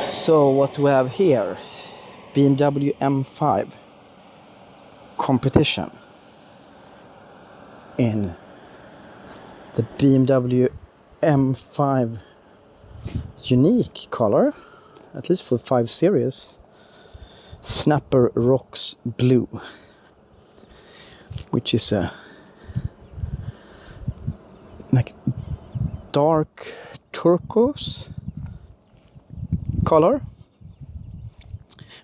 So what do we have here? BMW M5 competition in the BMW M5 unique color, at least for 5 Series, Snapper Rocks Blue, which is a like dark turquoise color,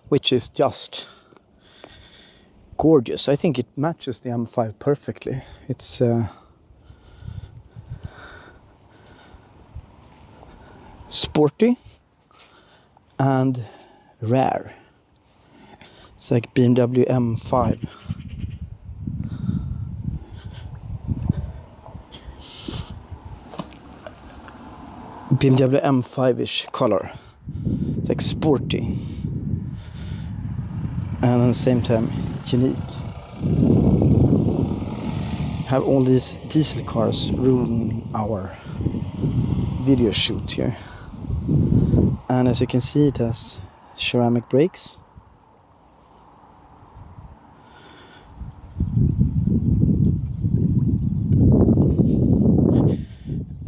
which is just gorgeous. I think it matches the M5 perfectly. It's sporty and rare. It's like BMW M5. BMW M5-ish color. It's like sporty and at the same time unique. Have all these diesel cars ruling our video shoot here. And as you can see, it has ceramic brakes.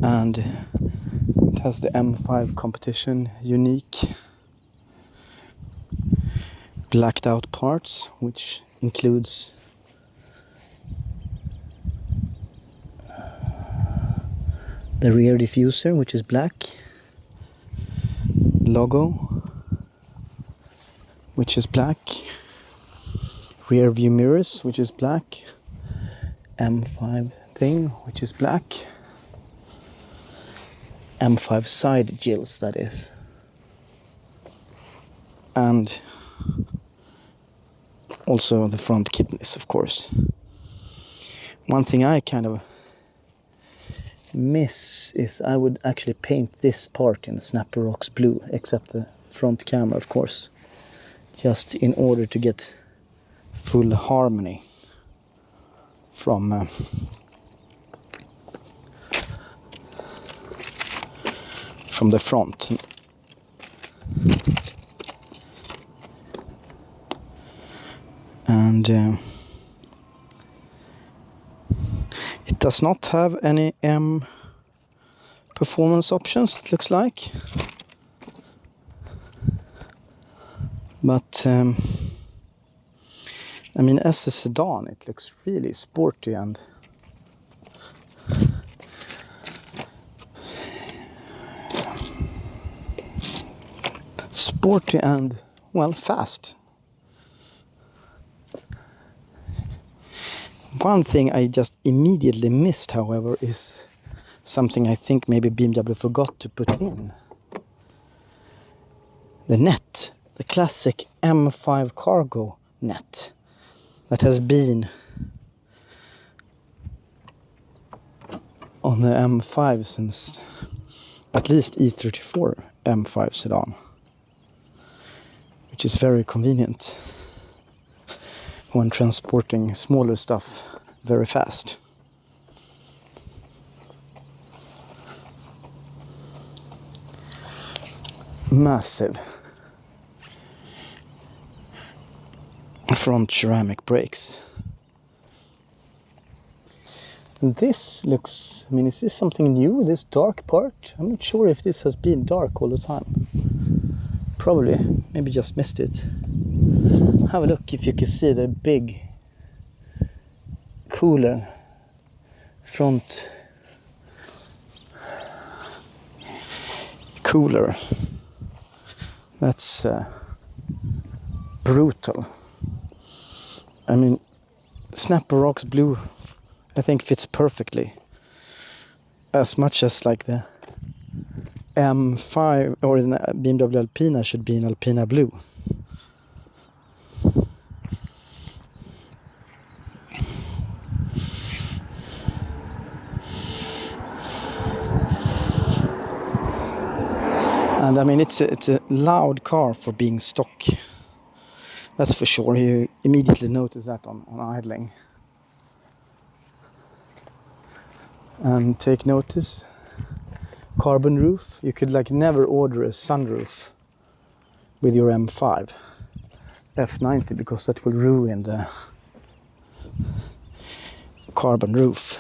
And it has the M5 competition unique blacked out parts, which includes the rear diffuser, which is black, logo, which is black, rear view mirrors, which is black, M5 thing, which is black, M5 side gills, that is, and also the front kidneys, of course. One thing I kind of miss is I would actually paint this part in Snapper Rocks Blue, except the front camera, of course, just in order to get full harmony from the front. And it does not have any performance options, it looks like. But I mean, as a sedan, it looks really sporty and well, fast. One thing I just immediately missed, however, is something I think maybe BMW forgot to put in. The net, the classic M5 cargo net that has been on the M5 since at least E34 M5 sedan, which is very convenient when transporting smaller stuff very fast. Massive front ceramic brakes. And this looks, I mean, is this something new, this dark part? I'm not sure if this has been dark all the time. Probably, maybe just missed it. Have a look if you can see the big cooler front cooler. That's brutal. I mean, Snapper Rocks Blue I think fits perfectly, as much as like the M5 or the BMW Alpina should be in Alpina Blue. And I mean, it's a loud car for being stock. That's for sure. You immediately notice that on idling. And take notice, carbon roof. You could like never order a sunroof with your M5 F90, because that will ruin the carbon roof.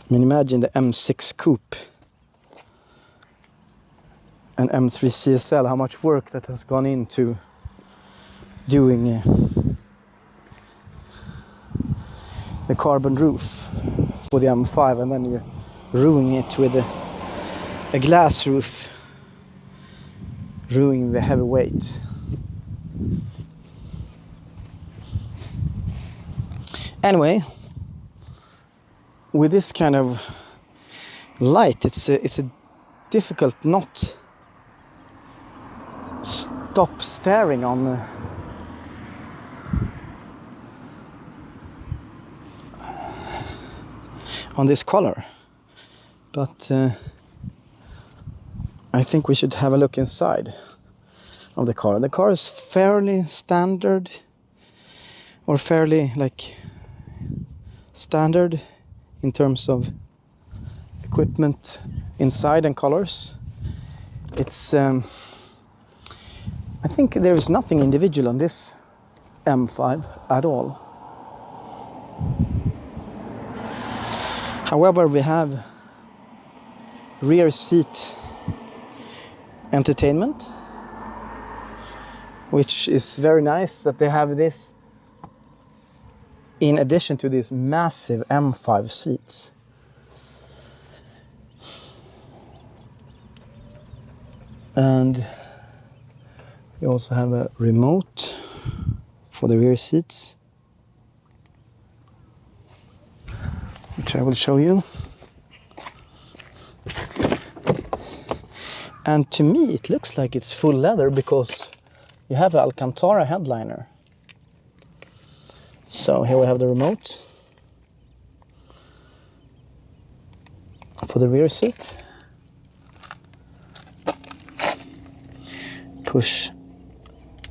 I mean, imagine the M6 Coupe and M3 CSL, how much work that has gone into doing the carbon roof for the M5, and then you're ruining it with a glass roof, ruining the heavy weight. Anyway, with this kind of light, it's a difficult not stop staring on this color. But I think we should have a look inside of the car. The car is fairly standard, or fairly like standard in terms of equipment inside and colors. It's I think there is nothing individual on this M5 at all. However, we have rear seat entertainment, which is very nice that they have this in addition to these massive M5 seats. And we also have a remote for the rear seats, which I will show you. And to me it looks like it's full leather because you have an Alcantara headliner. So here we have the remote for the rear seat. Push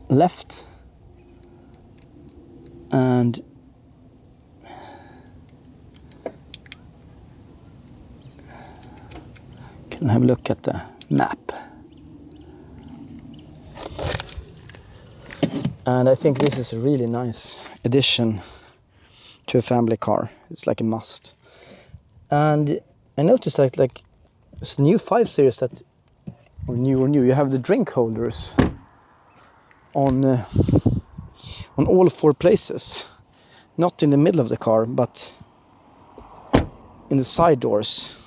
left and can have a look at the map. And I think this is a really nice addition to a family car. It's like a must. And I noticed that like it's the new 5 Series that, or new, you have the drink holders on all 4 places. Not in the middle of the car, but in the side doors.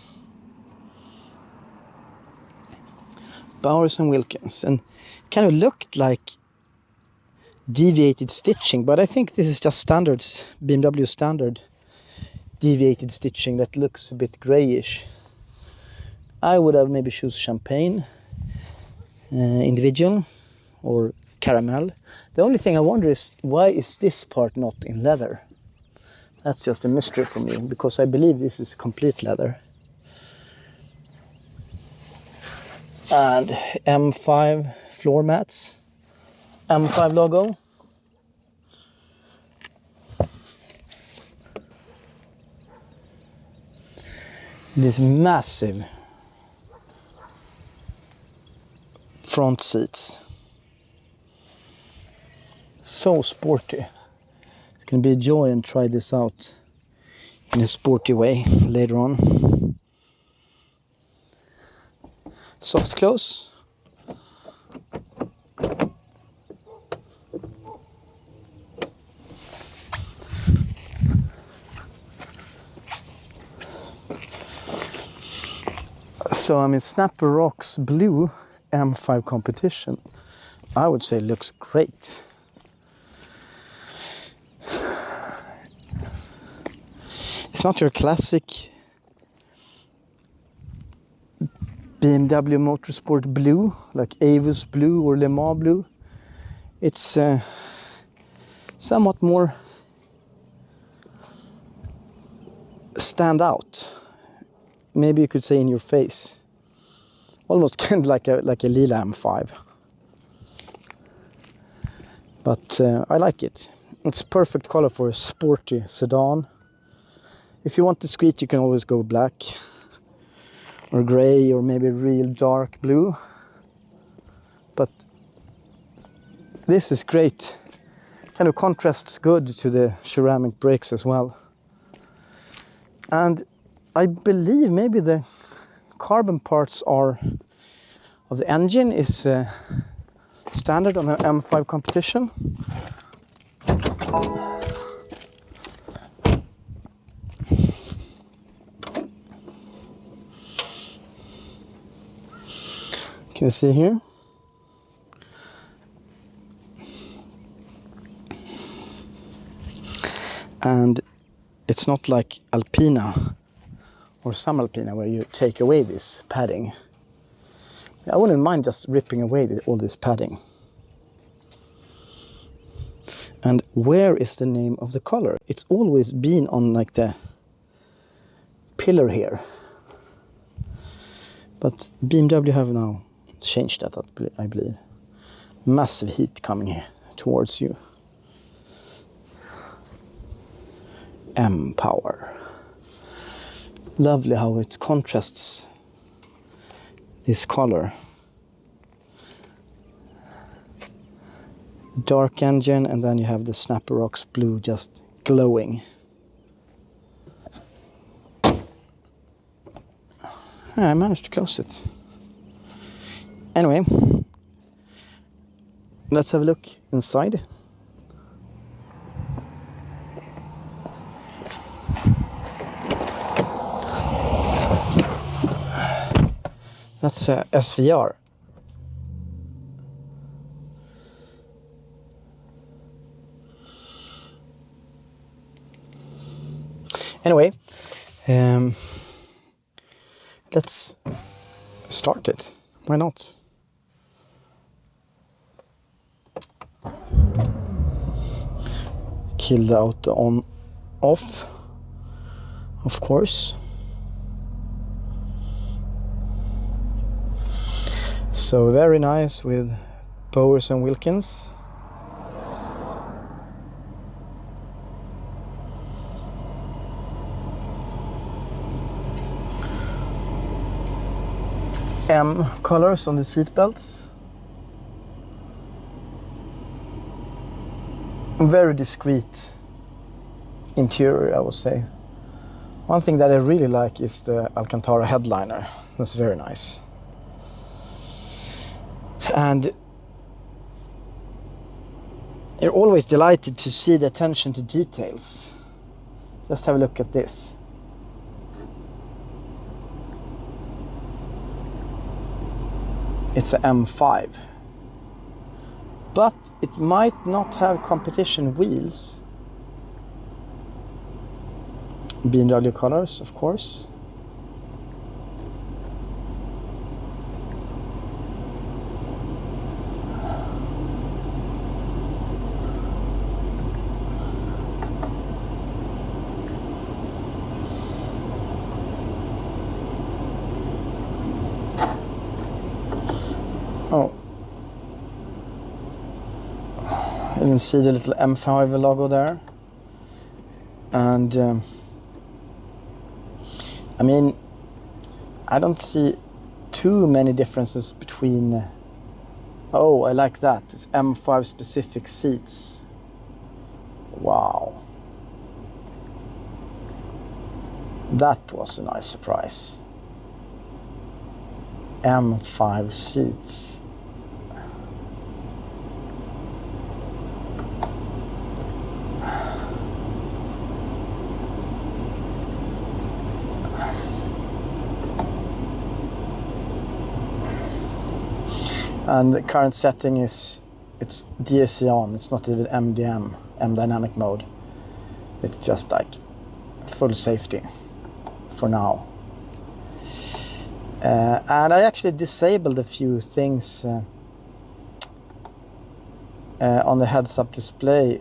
Bowers and Wilkins, and it kind of looked like deviated stitching, but I think this is just standards, BMW standard deviated stitching that looks a bit grayish. I would have maybe choose champagne, individual, or caramel. The only thing I wonder is why is this part not in leather? That's just a mystery for me, because I believe this is complete leather. And M5 floor mats, M5 logo. This massive front seats. So sporty. It's going to be a joy and try this out in a sporty way later on. Soft close. So I mean, Snapper Rocks blue M5 competition, I would say looks great. It's not your classic BMW Motorsport blue, like Avus blue or Le Mans blue. It's somewhat more stand out. Maybe you could say in your face. Almost kind of like a lila M5. But I like it. It's perfect color for a sporty sedan. If you want discreet, you can always go black. or gray, or maybe real dark blue. But this is great. Kind of contrasts good to the ceramic brakes as well. And I believe maybe the carbon parts of the engine is standard on an M5 competition. Can you see here? And it's not like Alpina or some Alpina where you take away this padding. I wouldn't mind just ripping away all this padding. And where is the name of the color? It's always been on like the pillar here. But BMW have now changed that, I believe. Massive heat coming here towards you. M power. Lovely how it contrasts this color. Dark engine, and then you have the Snapper Rocks blue just glowing. I managed to close it. Anyway, let's have a look inside. That's SVR. Anyway, let's start it. Why not? Kill the auto on off, of course. So very nice with Bowers and Wilkins. M colors on the seat belts. Very discreet interior, I would say. One thing that I really like is the Alcantara headliner. That's very nice. And you're always delighted to see the attention to details. Just have a look at this. It's an M5. But it might not have competition wheels. BMW colors, of course. Oh, you can see the little M5 logo there. And I mean, I don't see too many differences between. Oh, I like that. It's M5 specific seats. Wow. That was a nice surprise. M5 seats. And the current setting is, it's DSC on, it's not even MDM, M dynamic mode. It's just like full safety for now. And I actually disabled a few things on the heads-up display.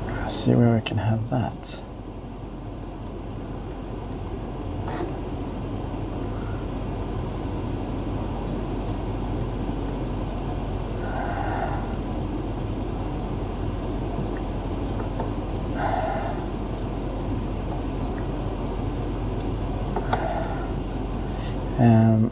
Let's see where I can have that. Um,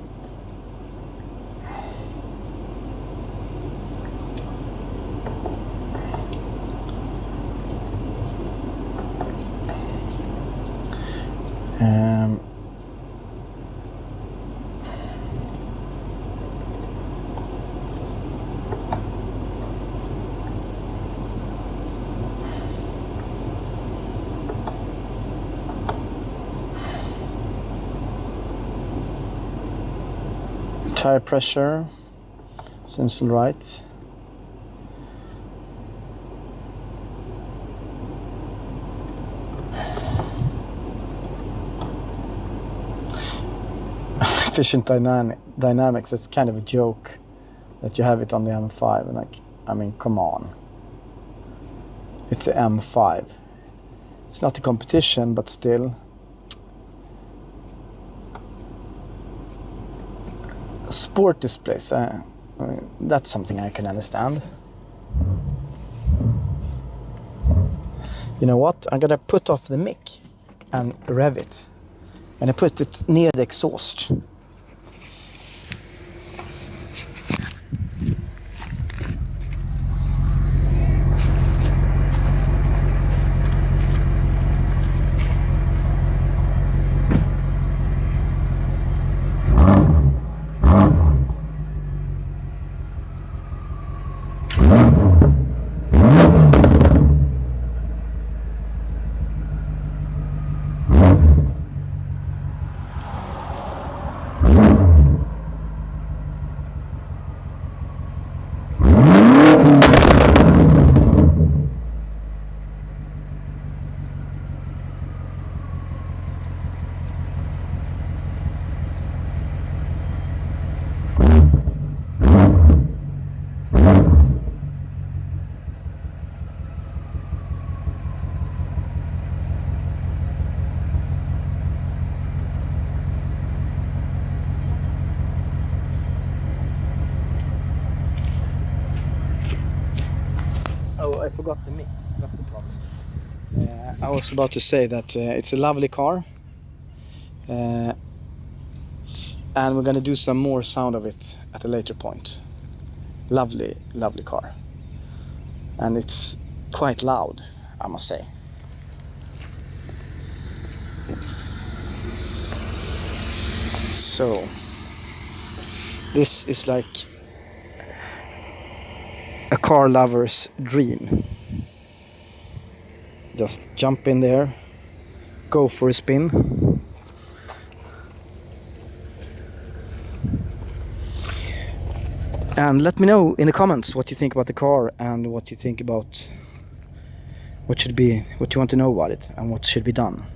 tire pressure seems all right. Efficient dynamics, it's kind of a joke that you have it on the M5, and like, I mean, come on. It's a M5. It's not a competition, but still. Sport displays, I mean, that's something I can understand. You know what? I'm gonna put off the mic and rev it. And I put it near the exhaust. Oh, I forgot the mic. That's the problem. I was about to say that it's a lovely car. And we're going to do some more sound of it at a later point. Lovely, lovely car. And it's quite loud, I must say. So, this is like a car lover's dream. Just jump in there, go for a spin. And let me know in the comments what you think about the car and what you think about what you want to know about it and what should be done.